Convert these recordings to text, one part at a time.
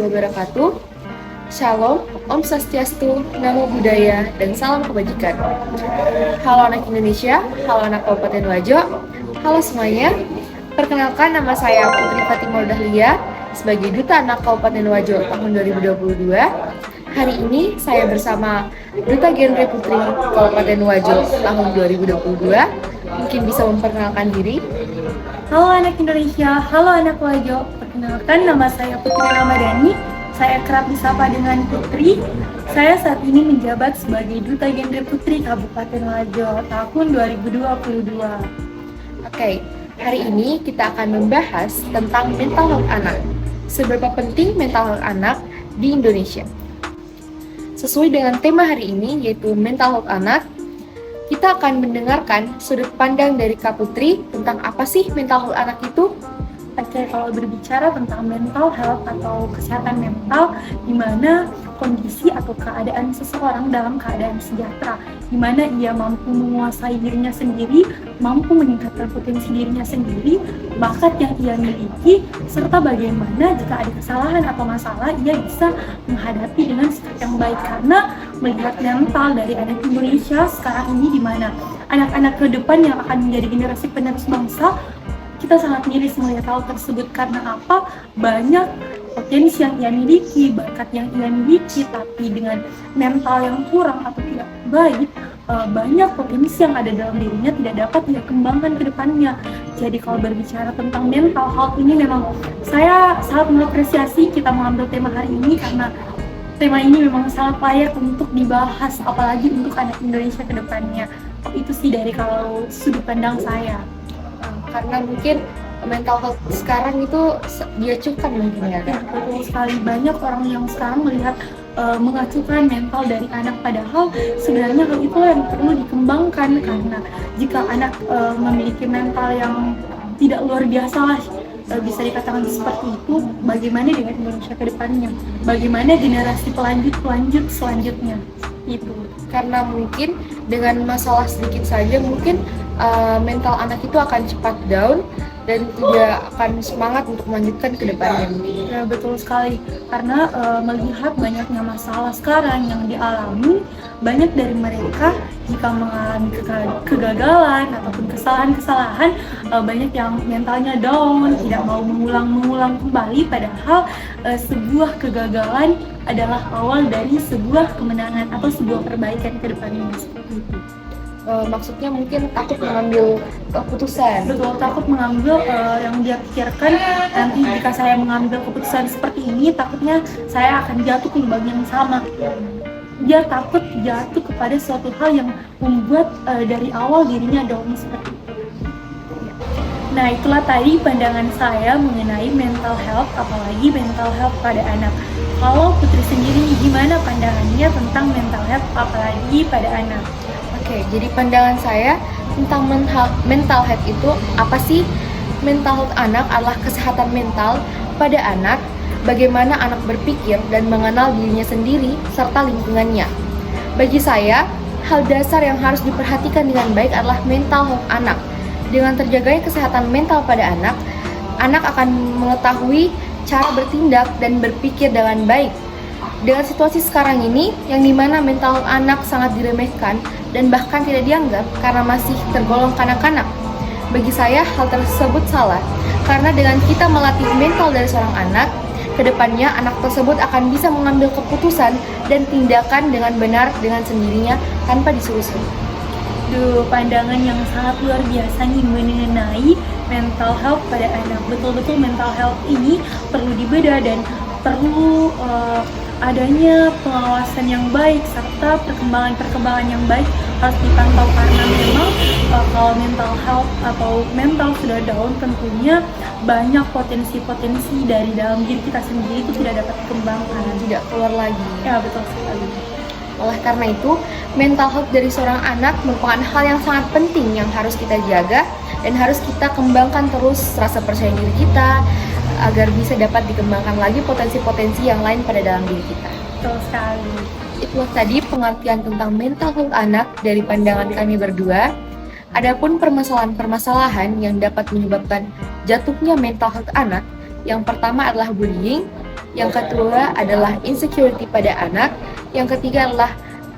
wabarakatuh. Shalom, Om Swastiastu, Namo Buddhaya, dan salam kebajikan. Halo anak Indonesia, halo anak Kabupaten Wajo, halo semuanya. Perkenalkan, nama saya Putri Fatimah Dahlia sebagai Duta Anak Kabupaten Wajo tahun 2022. Hari ini saya bersama Duta Genre Putri Kabupaten Wajo tahun 2022. Mungkin bisa memperkenalkan diri. Halo anak Indonesia, halo anak Wajo. Perkenalkan, nama saya Putri Ramadhani. Saya kerap disapa dengan Putri. Saya saat ini menjabat sebagai Duta Genre Putri Kabupaten Wajo tahun 2022. Oke, hari ini kita akan membahas tentang mental health anak. Seberapa penting mental health anak di Indonesia? Sesuai dengan tema hari ini, yaitu mental health anak, kita akan mendengarkan sudut pandang dari Kak Putri tentang apa sih mental health anak itu. Oke, kalau berbicara tentang mental health atau kesehatan mental, di mana kondisi atau keadaan seseorang dalam keadaan sejahtera, di mana ia mampu menguasai dirinya sendiri, mampu meningkatkan potensi dirinya sendiri, bakat yang ia miliki, serta bagaimana jika ada kesalahan atau masalah, ia bisa menghadapi dengan sikap yang baik. Karena melihat mental dari anak Indonesia sekarang ini, di mana anak-anak ke depan yang akan menjadi generasi penerus bangsa, kita sangat miris melihat hal tersebut. Karena apa? Banyak potensi yang ia miliki, bakat yang ia miliki, tapi dengan mental yang kurang atau tidak baik, banyak potensi yang ada dalam dirinya tidak dapat ia kembangkan ke depannya. Jadi kalau berbicara tentang mental health ini, memang saya sangat mengapresiasi kita mengambil tema hari ini, karena tema ini memang sangat layak untuk dibahas, apalagi untuk anak Indonesia ke depannya. Itu sih dari kalau sudut pandang saya. Karena mungkin mental health sekarang itu diacuhkan mungkin ya. Ya, betul sekali. Banyak orang yang sekarang melihat mengacuhkan mental dari anak, padahal sebenarnya hal itu yang perlu dikembangkan. Karena jika anak memiliki mental yang tidak luar biasa lah, bisa dikatakan seperti itu, bagaimana dengan Indonesia ke depannya? Bagaimana generasi pelanjut selanjutnya? Itu. Karena mungkin dengan masalah sedikit saja mungkin mental anak itu akan cepat down dan tidak akan semangat untuk melanjutkan ke depannya. Ya, betul sekali. Karena melihat banyaknya masalah sekarang yang dialami, banyak dari mereka jika mengalami kegagalan ataupun kesalahan-kesalahan, banyak yang mentalnya down, tidak mau mengulang kembali, padahal sebuah kegagalan adalah awal dari sebuah kemenangan atau sebuah perbaikan ke depannya, seperti itu. Maksudnya mungkin takut mengambil keputusan. Betul, takut mengambil yang dia pikirkan, nanti jika saya mengambil keputusan seperti ini, takutnya saya akan jatuh ke lubang yang sama. Dia takut jatuh kepada suatu hal yang membuat dari awal dirinya down, seperti itu. Nah, itulah tadi pandangan saya mengenai mental health, apalagi mental health pada anak. Kalau Putri sendiri, gimana pandangannya tentang mental health apalagi pada anak? Oke, jadi pandangan saya tentang mental health itu apa sih? Mental health anak adalah kesehatan mental pada anak, bagaimana anak berpikir dan mengenal dirinya sendiri serta lingkungannya. Bagi saya, hal dasar yang harus diperhatikan dengan baik adalah mental health anak. Dengan terjaganya kesehatan mental pada anak, anak akan mengetahui cara bertindak dan berpikir dengan baik. Dengan situasi sekarang ini, yang dimana mental anak sangat diremehkan dan bahkan tidak dianggap karena masih tergolong kanak-kanak. Bagi saya, hal tersebut salah, karena dengan kita melatih mental dari seorang anak, kedepannya anak tersebut akan bisa mengambil keputusan dan tindakan dengan benar dengan sendirinya tanpa disuruh-suruh. Pandangan yang sangat luar biasa nih mengenai mental health pada anak. Betul-betul mental health ini perlu dibedah dan perlu adanya pengawasan yang baik serta perkembangan yang baik harus dipantau, karena memang kalau mental health atau mental sudah down, tentunya banyak potensi-potensi dari dalam diri kita sendiri itu tidak dapat dikembangkan, Tidak keluar lagi. Ya, betul sekali. Oleh karena itu, mental health dari seorang anak merupakan hal yang sangat penting yang harus kita jaga dan harus kita kembangkan terus rasa percaya diri kita agar bisa dapat dikembangkan lagi potensi-potensi yang lain pada dalam diri kita. Betul sekali. Itulah tadi pengertian tentang mental health anak dari pandangan kami berdua. Adapun permasalahan-permasalahan yang dapat menyebabkan jatuhnya mental health anak, yang pertama adalah bullying, Yang kedua adalah insecurity pada anak. Yang ketiga adalah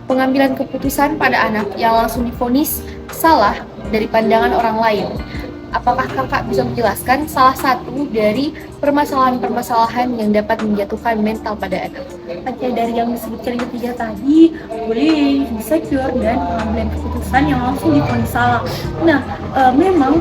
pengambilan keputusan pada anak yang langsung divonis salah dari pandangan orang lain. Apakah kakak bisa menjelaskan salah satu dari permasalahan-permasalahan yang dapat menjatuhkan mental pada anak? Oke, dari yang disebutkan yang ketiga tadi, bullying, insecure, dan pengambilan keputusan yang langsung divonis salah. Nah, memang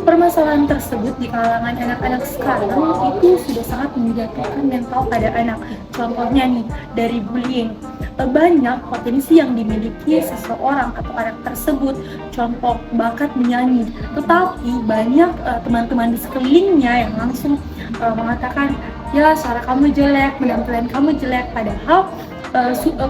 permasalahan tersebut di kalangan anak-anak sekarang itu sudah sangat menjatuhkan mental pada anak. Contohnya nih, dari bullying. Banyak potensi yang dimiliki seseorang atau anak tersebut, contoh bakat menyanyi, tetapi banyak teman-teman di sekelilingnya yang langsung mengatakan, ya suara kamu jelek, penampilan kamu jelek, padahal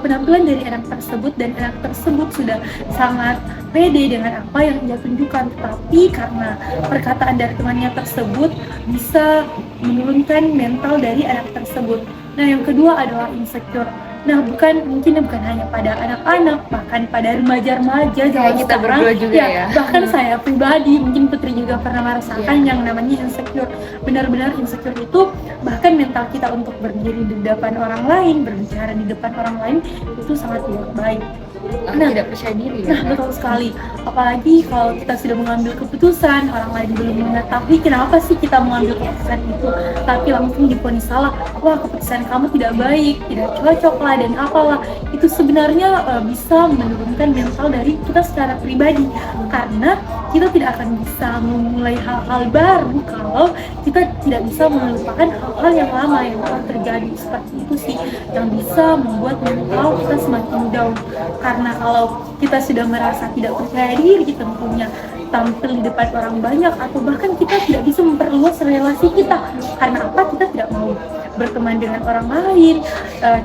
penampilan dari anak tersebut dan anak tersebut sudah sangat pede dengan apa yang ia tunjukkan, tetapi karena perkataan dari temannya tersebut bisa menurunkan mental dari anak tersebut. Nah, yang kedua adalah insecure. Nah, mungkin bukan hanya pada anak-anak, bahkan pada remaja-remaja zaman kita sekarang, berdua juga ya. bahkan saya pribadi, mungkin Putri juga pernah merasakan yang namanya insecure. Benar-benar insecure itu bahkan mental kita untuk berdiri di depan orang lain, berbicara di depan orang lain itu sangat tidak baik. Tidak percaya diri ya. Nah, betul sekali. Apalagi kalau kita sudah mengambil keputusan, orang lain belum mengetahui kenapa sih kita mengambil keputusan itu, tapi langsung divonis salah. Wah, keputusan kamu tidak baik, tidak cocok lah, dan apalah. Itu sebenarnya bisa menurunkan mental dari kita secara pribadi, karena kita tidak akan bisa memulai hal-hal baru kalau kita tidak bisa melupakan hal-hal yang lama yang telah terjadi. Seperti itu sih yang bisa membuat mental kita semakin down. Karena kalau kita sudah merasa tidak percaya diri, tentunya tampil di depan orang banyak, atau bahkan kita tidak bisa memperluas relasi kita. Karena apa? Kita tidak mau berteman dengan orang lain,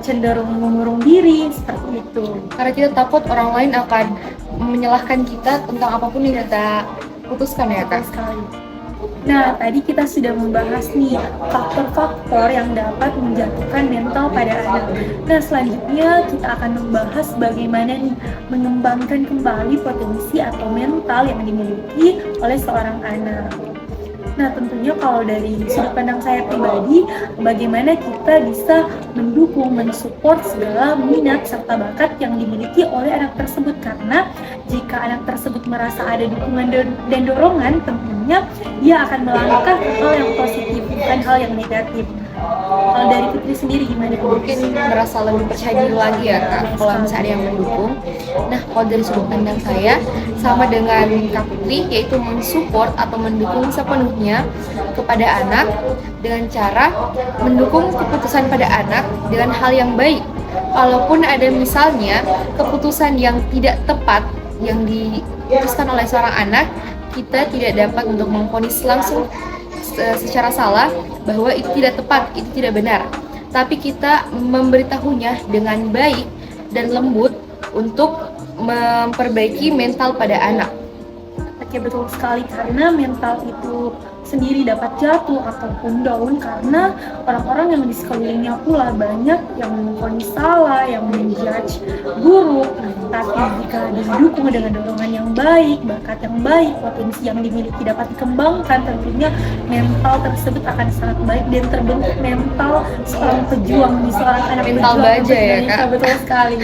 cenderung mengurung diri, seperti itu. Karena kita takut orang lain akan menyalahkan kita tentang apapun yang kita putuskan ya Kak. Sekali. Nah, tadi kita sudah membahas nih faktor-faktor yang dapat menjatuhkan mental pada anak. Nah, selanjutnya kita akan membahas bagaimana nih mengembangkan kembali potensi atau mental yang dimiliki oleh seorang anak. Nah, tentunya kalau dari sudut pandang saya pribadi, bagaimana kita bisa mendukung, mensupport segala minat serta bakat yang dimiliki oleh anak tersebut. Karena jika anak tersebut merasa ada dukungan dan dorongan, tentunya dia akan melangkah ke hal yang positif, bukan hal yang negatif. Kalau dari Putri sendiri gimana? Mungkin merasa lebih percaya diri lagi ya Kak, kalau misalnya ada yang mendukung. Nah, kalau dari sudut pandang saya, sama dengan Kak Putri, yaitu mensupport atau mendukung sepenuhnya kepada anak dengan cara mendukung keputusan pada anak dengan hal yang baik. Kalaupun ada misalnya keputusan yang tidak tepat yang diputuskan oleh seorang anak, kita tidak dapat untuk memvonis langsung secara salah bahwa itu tidak tepat, itu tidak benar. Tapi kita memberitahunya dengan baik dan lembut untuk memperbaiki mental pada anak. Oke, betul sekali, karena mental itu sendiri dapat jatuh ataupun down karena orang-orang yang di sekelilingnya pula banyak yang memvonis salah, yang menjudge buruk. Tapi jika didukung dengan dorongan yang baik, bakat yang baik, potensi yang dimiliki dapat dikembangkan, tentunya mental tersebut akan sangat baik dan terbentuk mental seorang pejuang, seorang anak mental pejuang baja ya Kak. Betul sekali.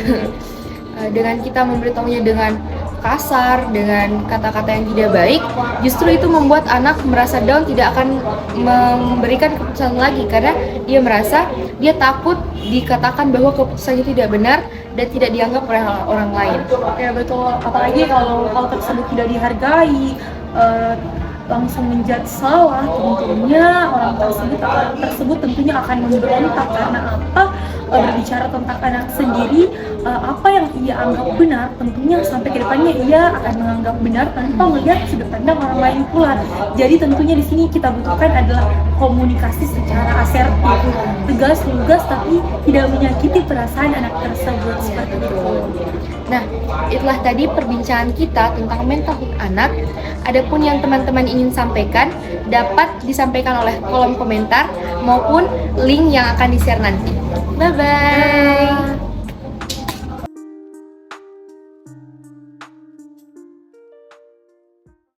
Dengan kita memberitahunya dengan kasar, dengan kata-kata yang tidak baik, justru itu membuat anak merasa down, tidak akan memberikan keputusan lagi karena dia merasa dia takut dikatakan bahwa keputusannya tidak benar dan tidak dianggap oleh orang lain. Ya betul, apalagi kalau hal tersebut tidak dihargai, langsung menjudge salah, tentunya orang tersebut tentunya akan memberontak. Karena apa? Berbicara tentang anak sendiri, apa yang ia anggap benar, tentunya sampai ke depannya ia akan menganggap benar tanpa melihat sudut pandang orang lain pula. Jadi tentunya di sini kita butuhkan adalah komunikasi secara asertif, tegas, lugas, tapi tidak menyakiti perasaan anak tersebut, seperti itu. Nah, itulah tadi perbincangan kita tentang mental health anak. Adapun yang teman-teman ingin sampaikan dapat disampaikan oleh kolom komentar maupun link yang akan di-share nanti. Bye-bye!